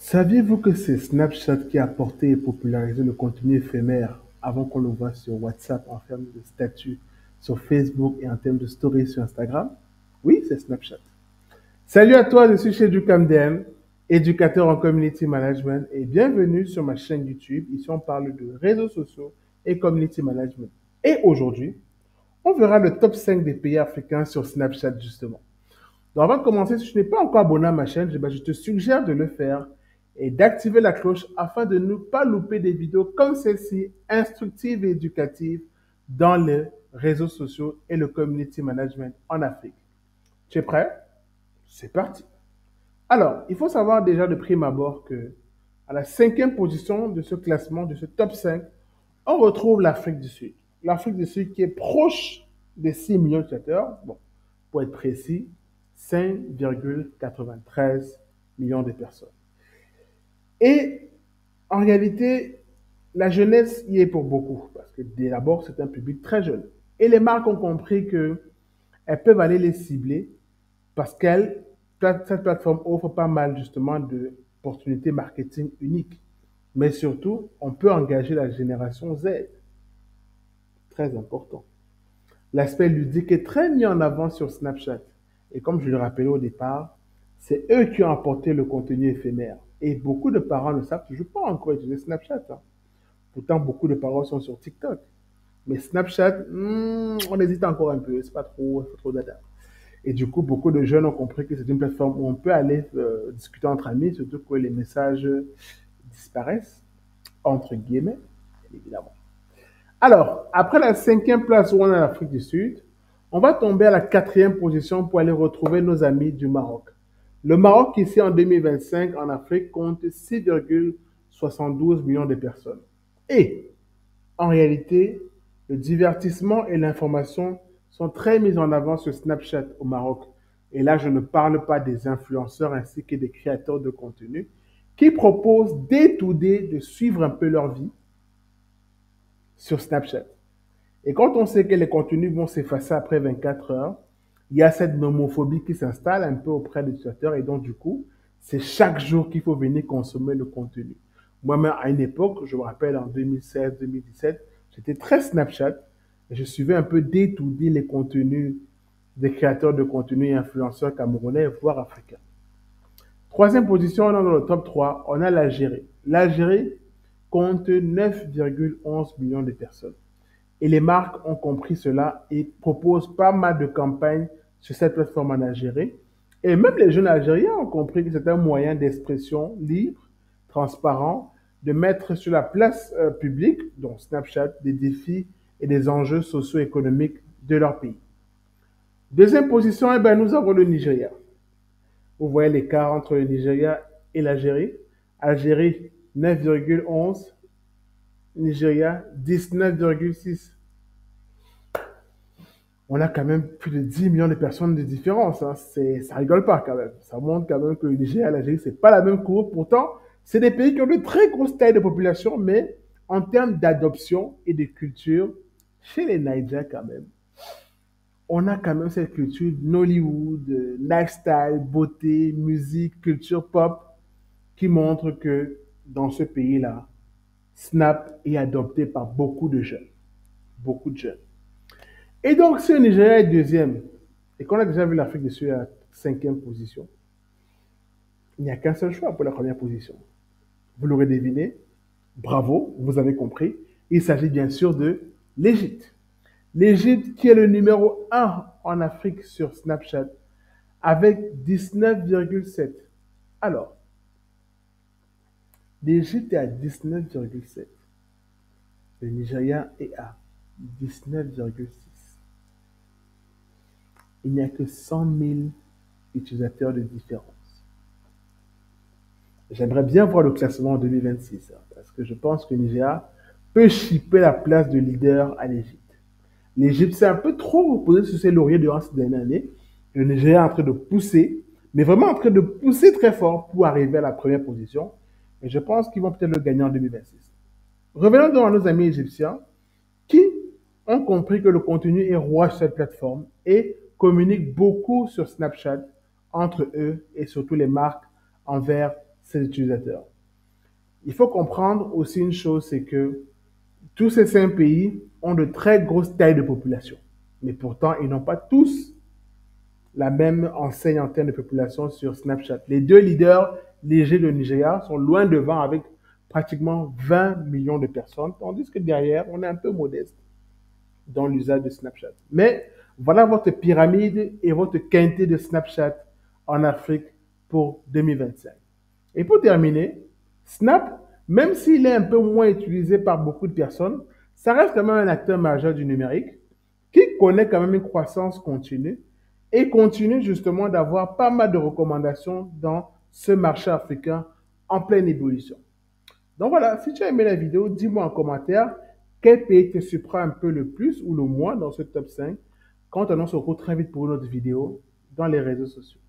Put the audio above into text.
Saviez-vous que c'est Snapchat qui a porté et popularisé le contenu éphémère avant qu'on le voit sur WhatsApp en termes de statut, sur Facebook et en termes de stories sur Instagram? Oui, c'est Snapchat. Salut à toi, je suis chez DuCamDM, éducateur en community management et bienvenue sur ma chaîne YouTube. Ici, on parle de réseaux sociaux et community management. Et aujourd'hui, on verra le top 5 des pays africains sur Snapchat justement. Donc avant de commencer, si tu n'es pas encore abonné à ma chaîne, je te suggère de le faire et d'activer la cloche afin de ne pas louper des vidéos comme celle-ci, instructives et éducatives dans les réseaux sociaux et le community management en Afrique. Tu es prêt? C'est parti. Alors, il faut savoir déjà de prime abord que à la cinquième position de ce classement, de ce top 5, on retrouve l'Afrique du Sud. L'Afrique du Sud qui est proche des 6 millions d'utilisateurs. Bon, pour être précis, 5,93 millions de personnes. Et en réalité, la jeunesse y est pour beaucoup, parce que d'abord, c'est un public très jeune. Et les marques ont compris qu'elles peuvent aller les cibler parce cette plateforme offre pas mal justement d'opportunités marketing uniques. Mais surtout, on peut engager la génération Z. Très important. L'aspect ludique est très mis en avant sur Snapchat. Et comme je le rappelais au départ, c'est eux qui ont apporté le contenu éphémère. Et beaucoup de parents ne savent toujours pas encore utiliser Snapchat, hein. Pourtant, beaucoup de parents sont sur TikTok. Mais Snapchat, on hésite encore un peu. C'est pas trop dada. Et du coup, beaucoup de jeunes ont compris que c'est une plateforme où on peut aller discuter entre amis, surtout que les messages disparaissent, entre guillemets, évidemment. Alors, après la cinquième place où on est en Afrique du Sud, on va tomber à la quatrième position pour aller retrouver nos amis du Maroc. Le Maroc, ici en 2025, en Afrique, compte 6,72 millions de personnes. Et, en réalité, le divertissement et l'information sont très mis en avant sur Snapchat au Maroc. Et là, je ne parle pas des influenceurs ainsi que des créateurs de contenu qui proposent day to day de suivre un peu leur vie sur Snapchat. Et quand on sait que les contenus vont s'effacer après 24 heures, il y a cette nomophobie qui s'installe un peu auprès des utilisateurs et donc du coup, c'est chaque jour qu'il faut venir consommer le contenu. Moi-même, à une époque, je me rappelle en 2016-2017, j'étais très Snapchat et je suivais un peu day to day les contenus des créateurs de contenu et influenceurs camerounais, voire africains. Troisième position, dans le top 3, on a l'Algérie. L'Algérie compte 9,11 millions de personnes. Et les marques ont compris cela et proposent pas mal de campagnes sur cette plateforme en Algérie. Et même les jeunes Algériens ont compris que c'est un moyen d'expression libre, transparent, de mettre sur la place publique, donc Snapchat, des défis et des enjeux socio-économiques de leur pays. Deuxième position, eh ben, nous avons le Nigeria. Vous voyez l'écart entre le Nigeria et l'Algérie. Algérie 9,11, Nigeria 19,6. On a quand même plus de 10 millions de personnes de différence, hein. Ça rigole pas quand même. Ça montre quand même que le Nigeria et l'Algérie, c'est pas la même courbe. Pourtant, c'est des pays qui ont de très grosses tailles de population, mais en termes d'adoption et de culture, chez les Nigeria quand même, on a quand même cette culture Nollywood, lifestyle, beauté, musique, culture pop, qui montre que dans ce pays-là, Snap est adopté par beaucoup de jeunes. Beaucoup de jeunes. Et donc, si le Nigeria est deuxième, et qu'on a déjà vu l'Afrique du Sud à la cinquième position, il n'y a qu'un seul choix pour la première position. Vous l'aurez deviné, bravo, vous avez compris, il s'agit bien sûr de l'Égypte. L'Égypte qui est le numéro 1 en Afrique sur Snapchat avec 19,7. Alors, l'Égypte est à 19,7. Le Nigeria est à 19,6. Il n'y a que 100 000 utilisateurs de différence. J'aimerais bien voir le classement en 2026, hein, parce que je pense que le Nigeria peut chipper la place de leader à l'Égypte. L'Égypte s'est un peu trop reposée sur ses lauriers durant ces dernières années. Le Nigeria est en train de pousser, mais vraiment en train de pousser très fort pour arriver à la première position. Et je pense qu'ils vont peut-être le gagner en 2026. Revenons donc à nos amis égyptiens qui ont compris que le contenu est roi sur cette plateforme et communiquent beaucoup sur Snapchat entre eux et surtout les marques envers ses utilisateurs. Il faut comprendre aussi une chose, c'est que tous ces 5 pays ont de très grosses tailles de population. Mais pourtant, ils n'ont pas tous la même enseigne en termes de population sur Snapchat. Les deux leaders légers de Nigeria sont loin devant avec pratiquement 20 millions de personnes, tandis que derrière, on est un peu modeste dans l'usage de Snapchat. Mais voilà votre pyramide et votre quintité de Snapchat en Afrique pour 2025. Et pour terminer, Snap, même s'il est un peu moins utilisé par beaucoup de personnes, ça reste quand même un acteur majeur du numérique qui connaît quand même une croissance continue et continue justement d'avoir pas mal de recommandations dans ce marché africain en pleine ébullition. Donc voilà, si tu as aimé la vidéo, dis-moi en commentaire quel pays te surprend un peu le plus ou le moins dans ce top 5. Quand on se retrouve très vite pour une autre vidéo dans les réseaux sociaux.